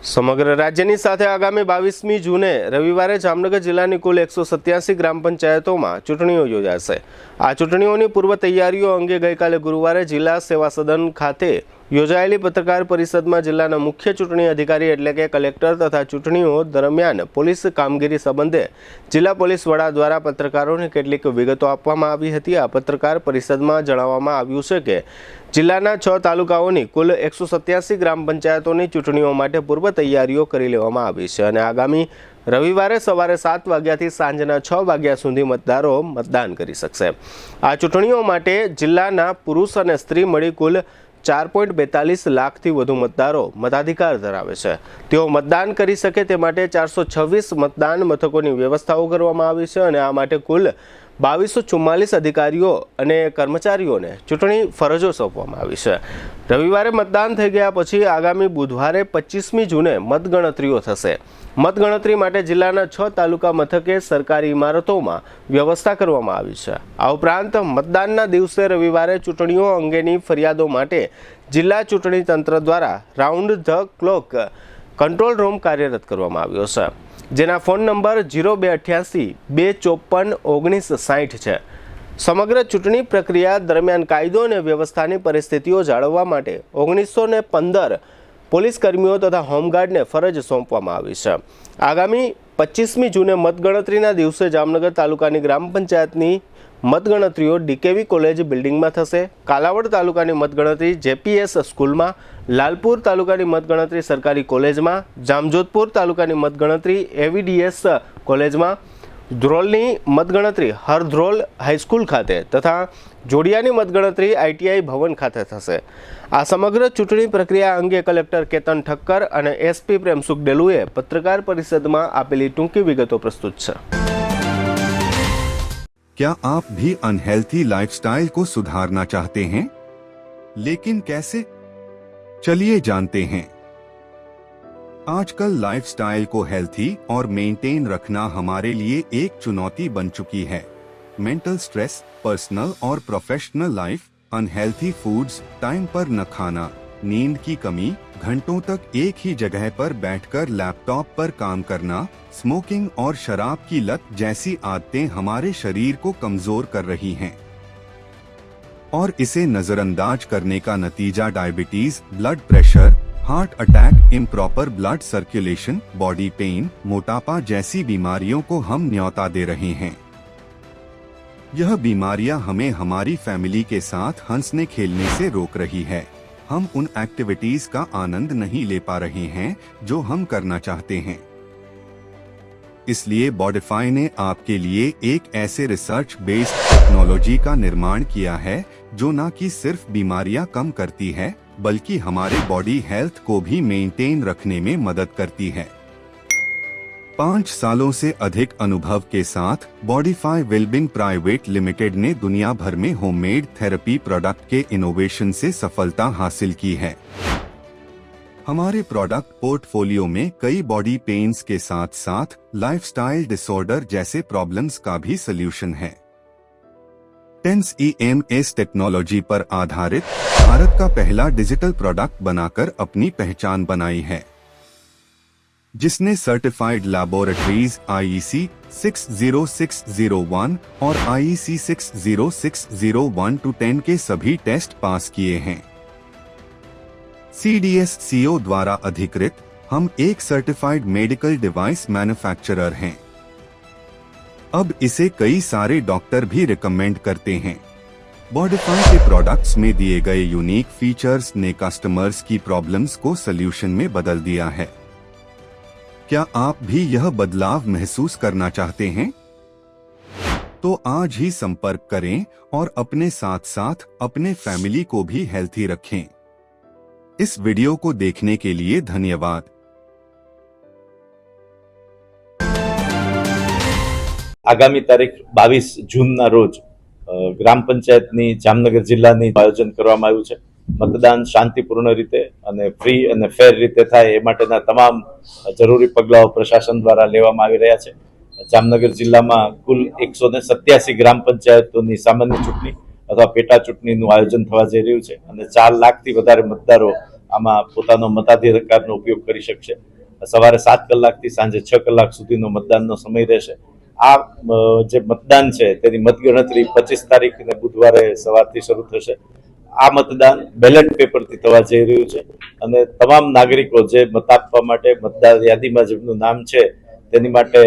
સમગ્ર રાજ્યની સાથે આગામી 22મી જૂને રવિવારે જામનગર જિલ્લાની કુલ 187 ગ્રામ પંચાયતોમાં ચૂંટણીઓ યોજાશે। આ ચૂંટણીઓની પૂર્વ તૈયારીઓ અંગે ગઈકાલે ગુરુવારે જિલ્લા સેવા સદન ખાતે યોજાયેલી પત્રકાર પરિષદમાં જિલ્લાના મુખ્ય ચૂંટણી અધિકારી એટલે કે કલેક્ટર તથા ચૂંટણીઓ દરમિયાન પોલીસ કામગીરી સંબંધે જિલ્લા પોલીસ વડા દ્વારા પત્રકારોને કેટલીક વિગતો આપવામાં આવી હતી। આ પત્રકાર પરિષદમાં જણાવવામાં આવ્યું છે કે જિલ્લાના 6 તાલુકાઓની કુલ 187 ગ્રામ પંચાયતોની ચૂંટણીઓ માટે પૂર્વ તૈયારીઓ કરી લેવામાં આવી છે અને આગામી રવિવારે સવારે 7 વાગ્યાથી સાંજના 6 વાગ્યા સુધી મતદારો મતદાન કરી શકશે। આ ચૂંટણીઓ માટે જિલ્લાના પુરુષ અને સ્ત્રી મળી કુલ 4.42 લાખથી વધુ મતદારો મતાધિકાર ધરાવે છે। તેઓ મતદાન કરી શકે તે માટે 426 મતદાન મથકોની વ્યવસ્થાઓ કરવામાં આવી છે અને આ માટે કુલ 2244 અધિકારીઓ અને કર્મચારીઓને ચૂંટણી ફરજો સોંપવામાં આવી છે। રવિવારે મતદાન થઈ ગયા પછી આગામી બુધવારે 25મી જૂને મતગણતરીઓ થશે। મતગણતરી માટે જિલ્લાના 6 તાલુકા મથકે સરકારી ઇમારતોમાં વ્યવસ્થા કરવામાં આવી છે। આ ઉપરાંત મતદાનના દિવસે રવિવારે ચૂંટણીઓ અંગેની ફરિયાદો માટે જિલ્લા ચૂંટણી તંત્ર દ્વારા round the clock control room કાર્યરત કરવામાં આવ્યો છે, જેના ફોન નંબર 0288 254 1960 છે। સમગ્ર ચૂંટણી પ્રક્રિયા દરમિયાન કાયદો અને વ્યવસ્થાની પરિસ્થિતિઓ જાળવવા માટે 1915 પોલીસ કર્મીઓ તથા હોમગાર્ડને ફરજ સોંપવામાં આવી છે। આગામી 25મી જૂને મતગણતરીના દિવસે જામનગર તાલુકાની ગ્રામ પંચાયતની મતગણતરીઓ ડીકેવી કોલેજ બિલ્ડિંગમાં થશે। કાલાવડ તાલુકાની મતગણતરી જેપીએસ સ્કૂલમાં, લાલપુર તાલુકાની મતગણતરી સરકારી કોલેજમાં, જામજોધપુર તાલુકાની મતગણતરી એવીડીએસ કોલેજમાં, ધ્રોલની મતગણતરી હરધ્રોલ હાઈસ્કૂલ ખાતે તથા જોડિયાની મતગણતરી આઈટીઆઈ ભવન ખાતે થશે। આ સમગ્ર ચૂંટણી પ્રક્રિયા અંગે કલેક્ટર કેતન ઠક્કર અને એસપી પ્રેમસુખ ડેલુએ પત્રકાર પરિષદમાં આપેલી ટૂંકી વિગતો પ્રસ્તુત છે। क्या आप भी अनहेल्थी लाइफस्टाइल को सुधारना चाहते हैं, लेकिन कैसे? चलिए जानते हैं। आजकल लाइफस्टाइल को हेल्थी और मेंटेन रखना हमारे लिए एक चुनौती बन चुकी है। मेंटल स्ट्रेस, पर्सनल और professional life, unhealthy foods, time पर न खाना, नींद की कमी, घंटों तक एक ही जगह पर बैठकर लैपटॉप पर काम करना, स्मोकिंग और शराब की लत जैसी आदतें हमारे शरीर को कमजोर कर रही हैं और इसे नजरअंदाज करने का नतीजा diabetes, blood pressure, heart attack, improper blood circulation, body pain, मोटापा जैसी बीमारियों को हम न्योता दे रहे हैं। यह बीमारियां हमें हमारी फैमिली के साथ हंसने खेलने से रोक रही है। हम उन एक्टिविटीज का आनंद नहीं ले पा रहे हैं जो हम करना चाहते हैं। इसलिए बॉडीफाई ने आपके लिए एक ऐसे रिसर्च बेस्ड टेक्नोलॉजी का निर्माण किया है जो न कि सिर्फ बीमारियां कम करती है बल्कि हमारे बॉडी हेल्थ को भी मेंटेन रखने में मदद करती है। 5 सालों से अधिक अनुभव के साथ बॉडीफाई वेलबिंग प्राइवेट लिमिटेड ने दुनिया भर में होममेड थेरेपी प्रोडक्ट के इनोवेशन से सफलता हासिल की है। हमारे प्रोडक्ट पोर्टफोलियो में कई बॉडी पेन्स के साथ साथ लाइफस्टाइल डिसऑर्डर जैसे प्रॉब्लम्स का भी सलूशन है। टेंस EMS टेक्नोलॉजी पर आधारित भारत का पहला डिजिटल प्रोडक्ट बनाकर अपनी पहचान बनाई है, जिसने सर्टिफाइड लैबोरेटरीज IEC 60601 और IEC 60601-10 के सभी टेस्ट पास किए हैं। CDSCO द्वारा अधिकृत हम एक सर्टिफाइड मेडिकल डिवाइस मैन्युफैक्चरर हैं। अब इसे कई सारे डॉक्टर भी रिकमेंड करते हैं। बॉडीफाई के प्रोडक्ट्स में दिए गए यूनिक फीचर्स ने कस्टमर्स की प्रॉब्लम्स को सल्यूशन में बदल दिया है। क्या आप भी यह बदलाव महसूस करना चाहते हैं? तो आज ही संपर्क करें और अपने साथ साथ अपने फैमिली को भी हेल्थी रखें। इस वीडियो को देखने के लिए धन्यवाद। आगामी तारीख 22 जूनના રોજ ગ્રામ પંચાયતની જામનગર જિલ્લાની આયોજન કરવામાં આવ્યું છે। મતદાન શાંતિપૂર્ણ રીતે અને ફ્રી અને ફેર રીતે થાય એ માટેના તમામ જરૂરી પગલાઓ પ્રશાસન દ્વારા લેવામાં આવી રહ્યા છે। જામનગર જિલ્લામાં કુલ 187 ગ્રામ પંચાયતોની સામાન્ય ચૂંટણી અથવા પેટા ચૂંટણીનું આયોજન થવા જઈ રહ્યું છે અને 4 લાખથી વધારે મતદારો આમાં પોતાનો મતાધિકારનો ઉપયોગ કરી શકશે। સવારે 7 કલાકથી સાંજે 6 કલાક સુધીનો મતદાનનો સમય રહેશે. આ જે મતદાન છે તેની મતગણતરી 25 તારીખને બુધવારે સવારથી શરૂ થશે. આ મતદાન બેલેટ પેપરથી થવા જઈ રહ્યું છે અને તમામ નાગરિકો જે મત આપવા માટે મતદાર યાદીમાં જેમનું નામ છે તેની માટે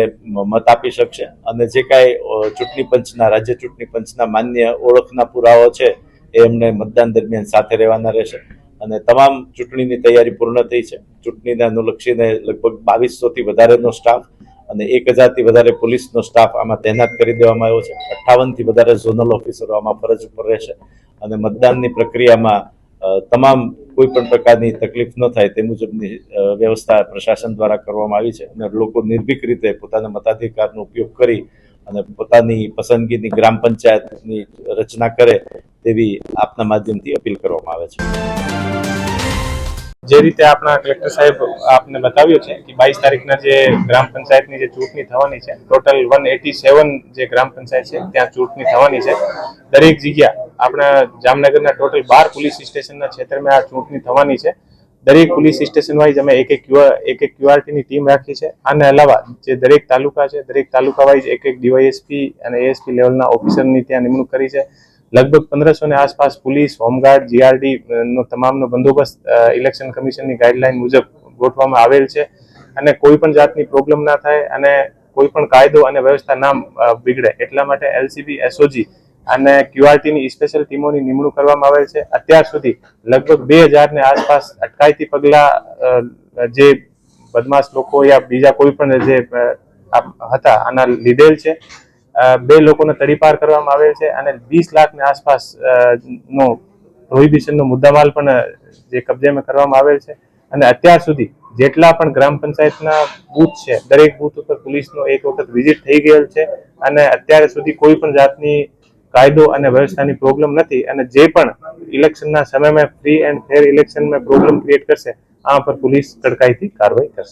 મત આપી શકશે અને જે કાંઈ ચૂંટણી પંચના રાજ્ય ચૂંટણી પંચના માન્ય ઓળખના પુરાવો છે એ એમને મતદાન દરમિયાન સાથે રહેવાના રહેશે અને તમામ ચૂંટણીની તૈયારી પૂર્ણ થઈ છે. ચૂંટણીને અનુલક્ષીને લગભગ 2200થી વધારેનો સ્ટાફ અને 1000થી વધારે પોલીસનો સ્ટાફ આમાં તૈનાત કરી દેવામાં આવ્યો છે. 58થી વધારે ઝોનલ ઓફિસરો આમાં ફરજ ઉપર રહેશે અને મતદાનની પ્રક્રિયામાં તમામ કોઈ પણ પ્રકારની તકલીફ ન થાય તે મુજબની વ્યવસ્થા પ્રશાસન દ્વારા કરવામાં આવી છે અને લોકો નિર્ભીક રીતે પોતાના મતાધિકારનો ઉપયોગ કરી અને પોતાની પસંદગીની ગ્રામ પંચાયતની રચના કરે તેવી આપના માધ્યમથી અપીલ કરવામાં આવે છે. જે રીતે આપણા કલેક્ટર સાહેબ આપને બતાવ્યું છે કે 22 તારીખના જે ગ્રામ પંચાયતની જે ચૂંટણી થવાની છે, ટોટલ 187 જે ગ્રામ પંચાયત છે ત્યાં ચૂંટણી થવાની છે. દરેક જગ્યા આપણા જામનગરના ટોટલ 12 પોલીસ સ્ટેશનના ક્ષેત્રમાં આ ચૂંટણી થવાની છે. દરેક પોલીસ સ્ટેશન વાઇઝ અમે એક ક્યુઆરટીની ટીમ રાખી છે. આના અલાવા જે દરેક તાલુકા છે, દરેક તાલુકા વાઇઝ એક ડીવાયએસપી અને એએસપી લેવલના ઓફિસરની ત્યાં નિમણૂક કરી છે. લગભગ 1500 ની આસપાસ પોલીસ, હોમગાર્ડ, જીઆરડી નો તમામનો બંદોબસ્ત ઇલેક્શન કમિશનની ગાઈડલાઈન મુજબ ગોઠવવામાં આવેલ છે અને કોઈ પણ જાતની પ્રોબ્લેમ ના થાય અને કોઈ પણ કાયદો અને વ્યવસ્થા ના બિગડે એટલા માટે એલસીબી, એસઓજી અને ક્યુઆરટીની સ્પેશિયલ ટીમોની નિમણૂક કરવામાં આવેલ છે. અત્યાર સુધી લગભગ 2000 ની આસપાસ અટકાયતી પગલા જે બદમાશ લોકો યા બીજા કોઈ પણ જે હતા આના લીધેલ છે. 2 લોકોને તડીપાર કરવામાં આવેલ છે અને 20 લાખની આસપાસ નો પ્રોહિબિશનનો મુદ્દામાલ પણ જે કબજેમાં કરવામાં આવેલ છે અને અત્યાર સુધી જેટલા પણ ગ્રામ પંચાયતના બૂથ છે દરેક બૂથ ઉપર પોલીસનો એક વખત વિઝિટ થઈ ગયેલ છે અને અત્યાર સુધી કોઈ પણ જાતની કાયદો અને વ્યવસ્થાની પ્રોબ્લેમ નથી અને જે પણ ઇલેક્શનના સમયમાં ફ્રી એન્ડ ફેર ઇલેક્શનમાં પ્રોબ્લેમ ક્રિએટ કરશે આ પર પોલીસ કડકાઈથી કાર્યવાહી કરશે.